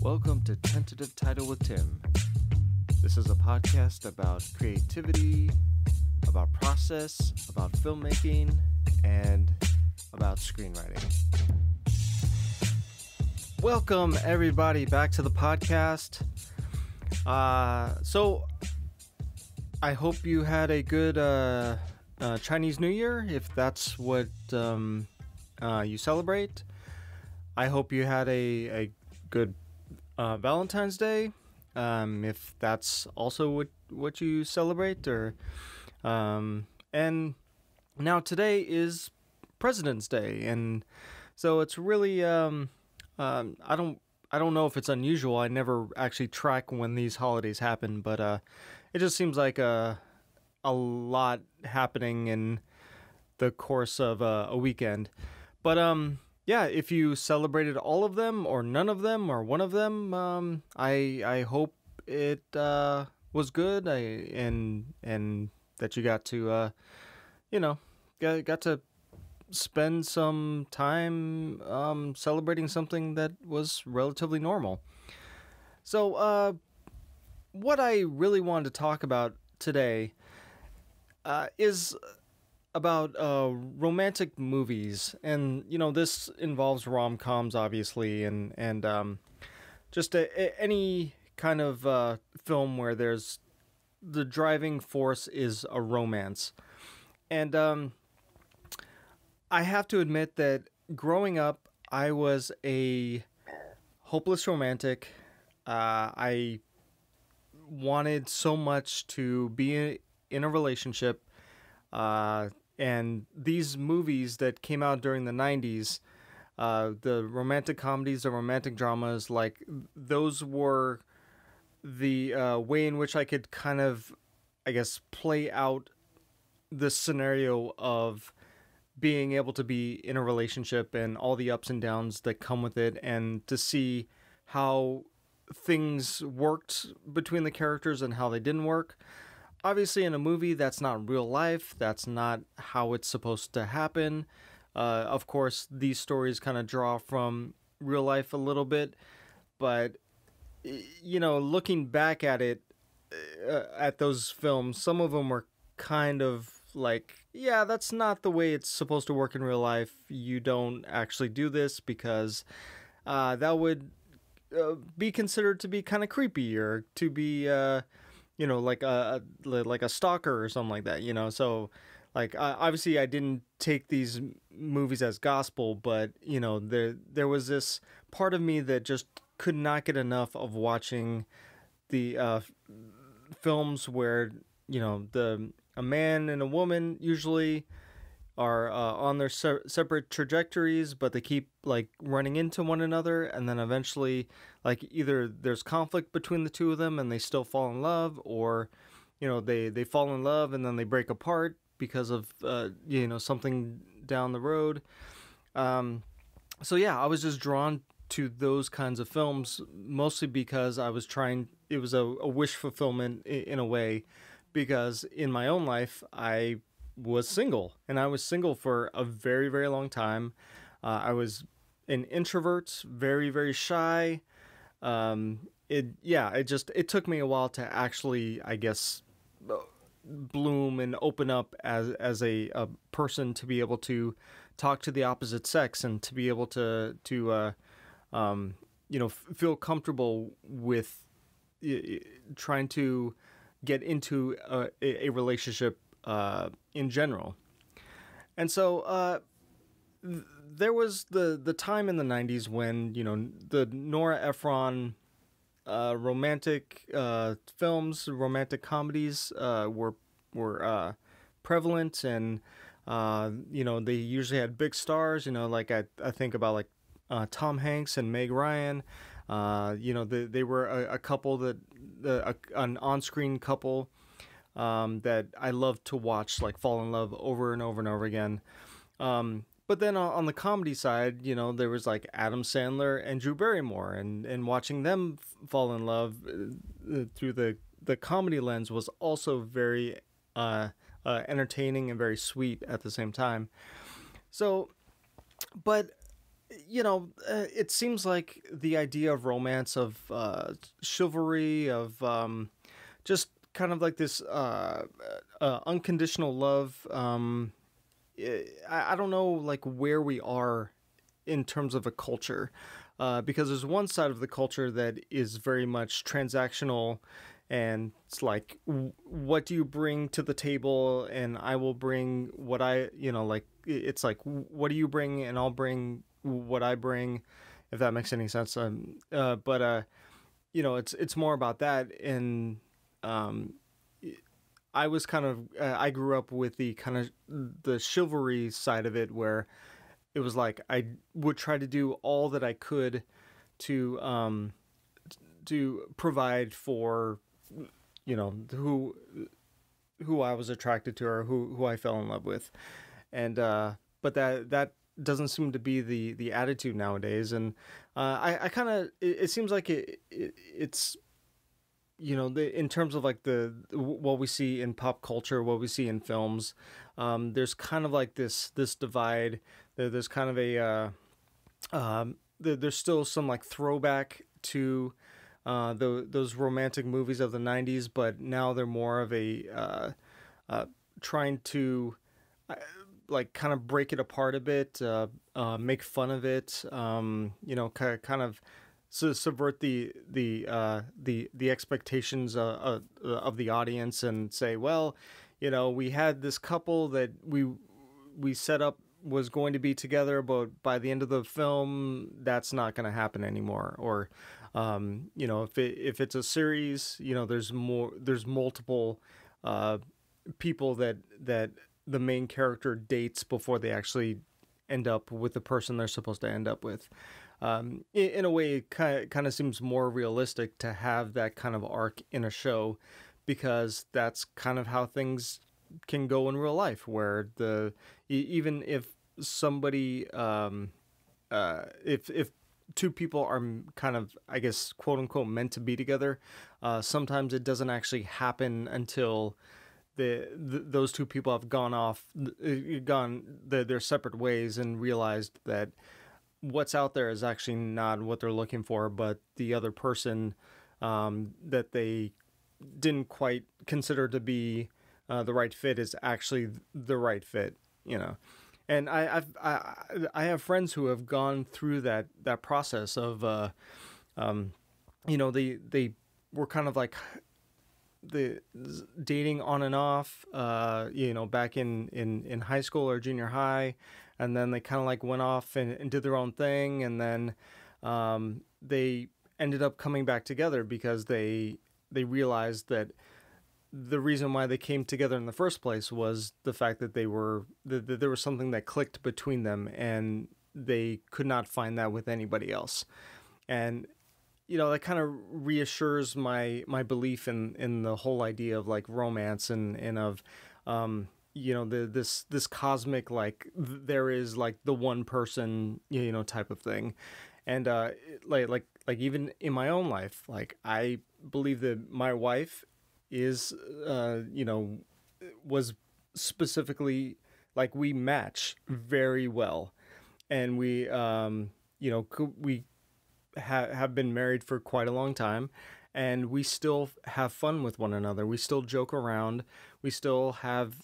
Welcome to Tentative Title with Tim. This is a podcast about creativity, about process, about filmmaking, and about screenwriting. Welcome everybody back to the podcast. So I hope you had a good Chinese New Year, if that's what you celebrate. I hope you had a good Valentine's Day, if that's also what you celebrate. And now today is President's Day, and so it's really I don't know if it's unusual. I never actually track when these holidays happen, but it just seems like a lot happening in the course of a weekend. But yeah, if you celebrated all of them or none of them or one of them, I hope it was good. And that you got to got to spend some time celebrating something that was relatively normal. So what I really wanted to talk about today is about romantic movies, and this involves rom-coms, obviously, and just any kind of film where there's the driving force is a romance. And I have to admit that growing up, I was a hopeless romantic. I wanted so much to be in a relationship. And these movies that came out during the 90s, the romantic comedies, the romantic dramas, like those were the way in which I could kind of, I guess, play out the scenario of being able to be in a relationship and all the ups and downs that come with it, and to see how things worked between the characters and how they didn't work. Obviously, in a movie, that's not real life. That's not how it's supposed to happen. Of course, these stories kind of draw from real life a little bit. But, looking back at it, at those films, some of them were kind of like, yeah, that's not the way it's supposed to work in real life. You don't actually do this because that would be considered to be kind of creepy, or to be... like a stalker or something like that, So, like, obviously I didn't take these movies as gospel, but, there was this part of me that just could not get enough of watching the films where, a man and a woman usually are on their separate trajectories, but they keep like running into one another, and then eventually like either there's conflict between the two of them and they still fall in love, or they fall in love and then they break apart because of something down the road. So yeah, I was just drawn to those kinds of films, mostly because it was a wish fulfillment in a way, because in my own life I was single, and I was single for a very, very long time. I was an introvert, very, very shy. It took me a while to actually, I guess, bloom and open up as a person, to be able to talk to the opposite sex, and to be able to feel comfortable with trying to get into a relationship in general. And so there was the time in the 90s when the Nora Ephron romantic films, romantic comedies were prevalent, and they usually had big stars, like I think about like Tom Hanks and Meg Ryan. They were a couple that an on-screen couple that I love to watch, like, fall in love over and over and over again. But then on the comedy side, there was like Adam Sandler and Drew Barrymore, and watching them fall in love through the comedy lens was also very entertaining and very sweet at the same time. So, but it seems like the idea of romance, of chivalry, of just kind of like this unconditional love. I don't know, like, where we are in terms of a culture, because there's one side of the culture that is very much transactional, and it's like, what do you bring to the table, and I will bring what like, it's like, what do you bring, and I'll bring what I bring, if that makes any sense. But it's more about that, and um, I was kind of I grew up with the kind of the chivalry side of it, where it was like I would try to do all that I could to provide for who I was attracted to, or who I fell in love with, and but that doesn't seem to be the attitude nowadays, and I kind of, it seems like it's in terms of like the what we see in pop culture, what we see in films, there's kind of like this divide. There's kind of a there's still some like throwback to those romantic movies of the 90s, but now they're more of a trying to like kind of break it apart a bit, make fun of it, kind of subvert the expectations of the audience, and say, well, we had this couple that we set up was going to be together, but by the end of the film, that's not going to happen anymore. Or, if it's a series, there's multiple people that the main character dates before they actually end up with the person they're supposed to end up with. In a way, it kind of seems more realistic to have that kind of arc in a show, because that's kind of how things can go in real life, where even if somebody if two people are kind of, I guess, quote unquote, meant to be together, sometimes it doesn't actually happen until those two people have gone their separate ways, and realized that what's out there is actually not what they're looking for, but the other person that they didn't quite consider to be the right fit is actually the right fit. And I have friends who have gone through that process of they were kind of like the dating on and off, back in high school or junior high, and then they kind of like went off and did their own thing, and then they ended up coming back together because they realized that the reason why they came together in the first place was the fact that there was something that clicked between them, and they could not find that with anybody else. And that kind of reassures my belief in the whole idea of like romance, and of this cosmic, like, there is like the one person, type of thing. And like even in my own life, like, I believe that my wife is was specifically, like, we match very well, and we we have been married for quite a long time, and we still have fun with one another. We still joke around. We still have,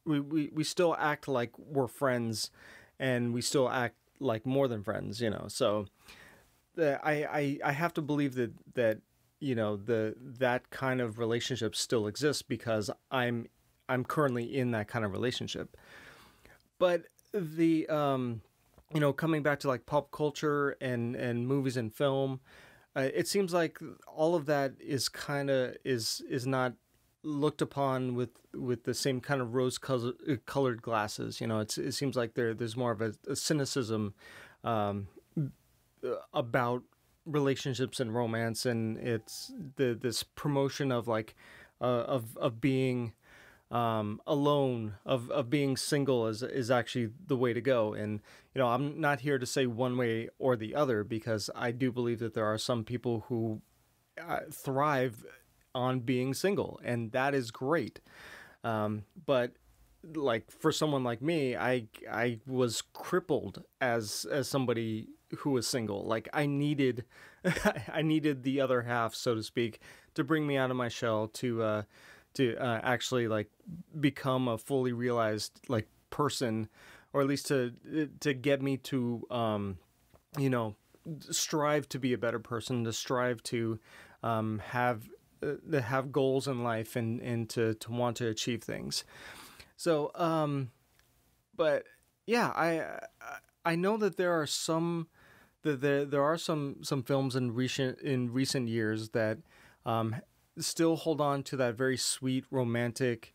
we still act like we're friends, and we still act like more than friends, So I have to believe that that kind of relationship still exists, because I'm currently in that kind of relationship. But the coming back to like pop culture and movies and film, it seems like all of that is kind of is not looked upon with the same kind of rose colored glasses. It seems like there's more of a cynicism about relationships and romance, and it's this promotion of like of being alone, of being single is actually the way to go. And I'm not here to say one way or the other, because I do believe that there are some people who thrive on being single, and that is great. But like for someone like me, I was crippled as somebody who was single. Like I needed I needed the other half, so to speak, to bring me out of my shell to actually like become a fully realized like person, or at least to get me to you know, strive to be a better person, to strive to have goals in life, and to want to achieve things. So, but yeah, I know that there are some that there are some films in recent years that still hold on to that very sweet romantic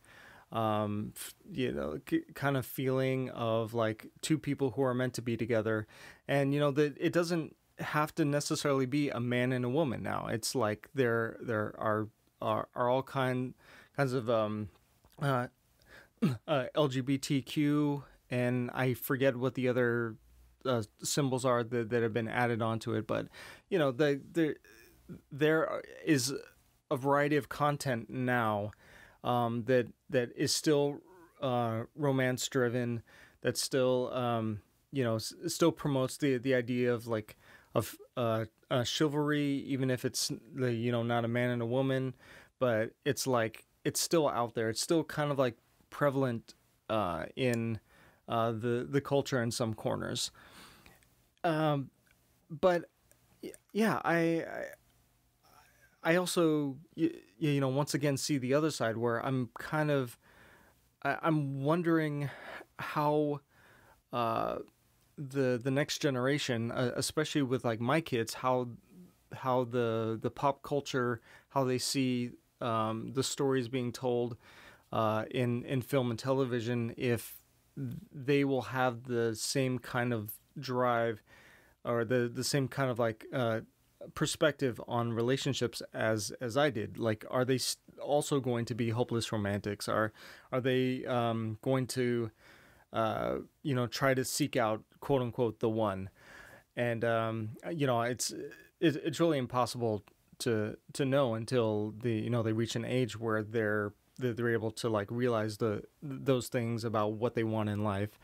you know, kind of feeling of like two people who are meant to be together. And you know that it doesn't have to necessarily be a man and a woman. Now it's like there are all kinds of uh, LGBTQ, and I forget what the other symbols are that have been added onto it. But you know, there is a variety of content now that is still romance driven, that still you know, still promotes the idea of like of chivalry, even if it's you know, not a man and a woman, but it's like it's still out there. It's still kind of like prevalent in the culture in some corners. But yeah, I also you know, once again see the other side where I'm kind of I'm wondering how the next generation, especially with like my kids, how the pop culture, how they see the stories being told in film and television, if they will have the same kind of drive, or the same kind of like perspective on relationships as I did. Like, are they also going to be hopeless romantics? Are they going to you know, try to seek out quote unquote the one? And you know, it's really impossible to know until you know, they reach an age where they're able to like realize those things about what they want in life.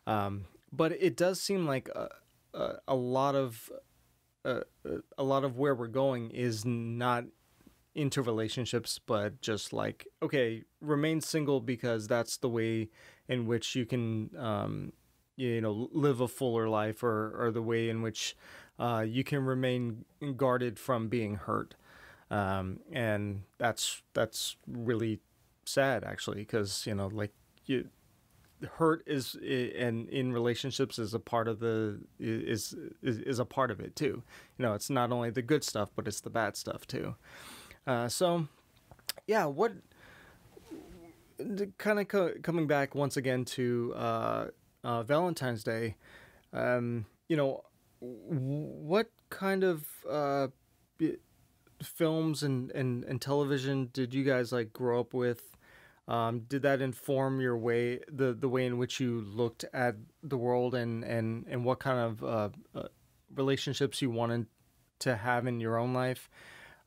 But it does seem like a lot of where we're going is not into relationships, but just like, okay, remain single because that's the way in which you can you know, live a fuller life, or the way in which you can remain guarded from being hurt. And that's really sad, actually, because you know, like, hurt is, and in relationships is a part of is a part of it too. You know, it's not only the good stuff, but it's the bad stuff too. So yeah, what kind of coming back once again to Valentine's Day, you know, what kind of films and television did you guys like grow up with? Did that inform your way, the way in which you looked at the world, and what kind of relationships you wanted to have in your own life?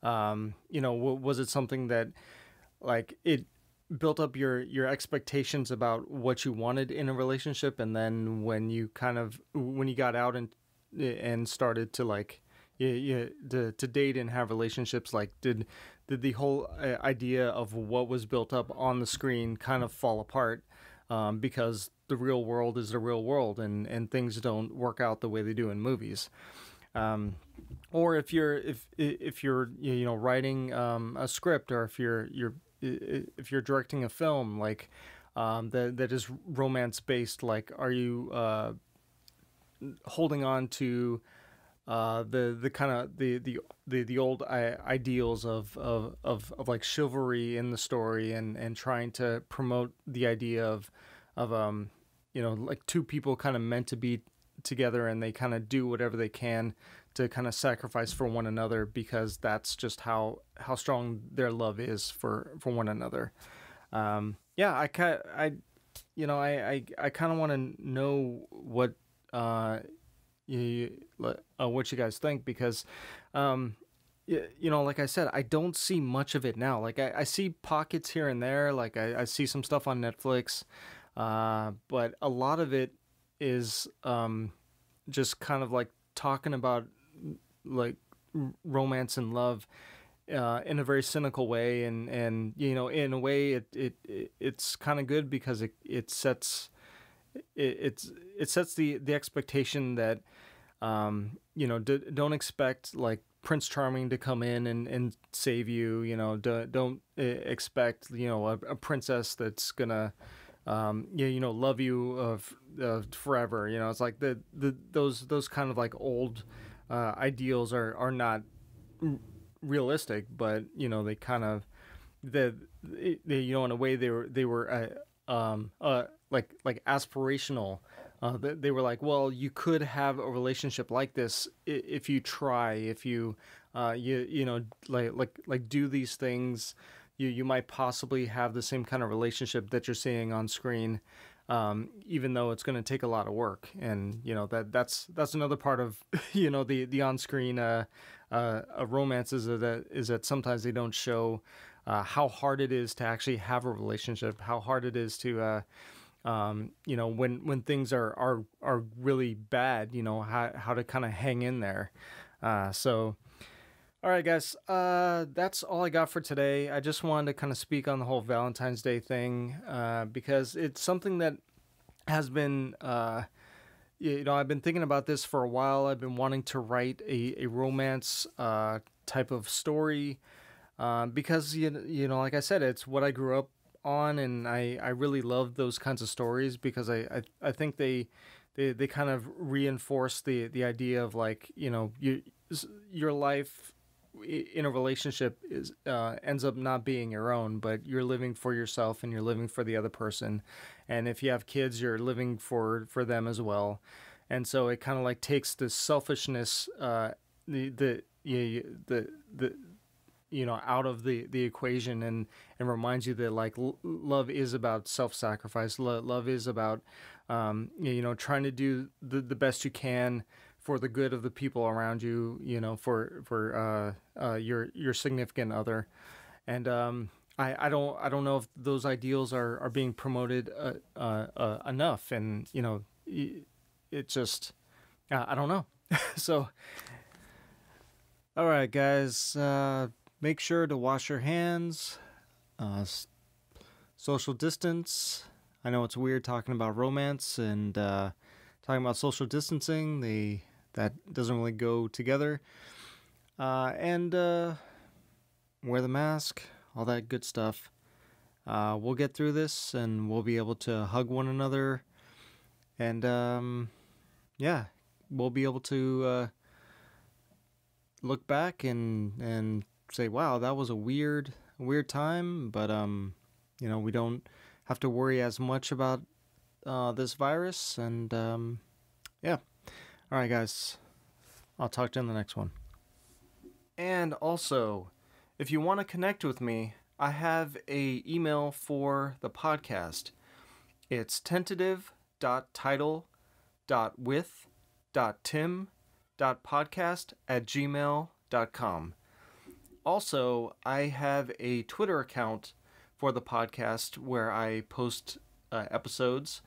You know, was it something that like it built up your expectations about what you wanted in a relationship, and then when you got out and started to like to date and have relationships, like did the whole idea of what was built up on the screen kind of fall apart, because the real world is the real world, and things don't work out the way they do in movies? Or if you're you know, writing a script, or if you're directing a film, like that is romance based, like, are you holding on to the kind of the old ideals of like chivalry in the story, and trying to promote the idea of you know, like two people kind of meant to be together, and they kind of do whatever they can to kind of sacrifice for one another, because that's just how strong their love is for one another. Yeah, I you know, I kind of want to know what what you guys think, because you know, like I said, I don't see much of it now. Like I see pockets here and there, like I see some stuff on Netflix, But a lot of it is just kind of like talking about like romance and love in a very cynical way, and in a way it's kind of good because it sets the expectation that don't expect like Prince Charming to come in and save you. Don't expect a princess that's gonna love you forever. It's like those kind of like old ideals are not realistic, but they kind of they in a way they were like aspirational. They were like, well, you could have a relationship like this if you try, if you like do these things, you might possibly have the same kind of relationship that you're seeing on screen, even though it's going to take a lot of work. And that's another part of the on-screen romance is that sometimes they don't show how hard it is to actually have a relationship, how hard it is to when things are really bad, how to kind of hang in there. So all right, guys, that's all I got for today. I just wanted to kind of speak on the whole Valentine's Day thing, because it's something that has been, I've been thinking about this for a while. I've been wanting to write a romance type of story, because, like I said, it's what I grew up on, and I really love those kinds of stories because I think they kind of reinforce the idea of like, your life in a relationship is ends up not being your own, but you're living for yourself and you're living for the other person. And if you have kids, you're living for them as well. And so it kind of like takes the selfishness, out of the equation, and reminds you that like love is about self-sacrifice. Love is about trying to do the best you can for the good of the people around you, for your significant other. And I don't know if those ideals are being promoted enough, and it just I don't know. So all right, guys, make sure to wash your hands, social distance. I know it's weird talking about romance and talking about social distancing. That doesn't really go together. And wear the mask, all that good stuff. We'll get through this, and we'll be able to hug one another. And we'll be able to look back and say, wow, that was a weird time. But we don't have to worry as much about this virus. And all right, guys, I'll talk to you in the next one. And also, if you want to connect with me, I have an email for the podcast. It's tentative.title.with.tim.podcast@gmail.com. Also, I have a Twitter account for the podcast where I post episodes,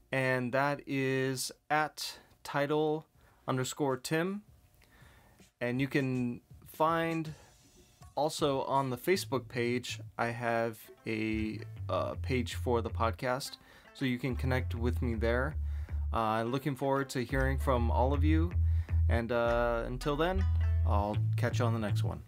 and that is @title_Tim. And you can find also on the Facebook page, I have a page for the podcast, so you can connect with me there. Looking forward to hearing from all of you, and until then, I'll catch you on the next one.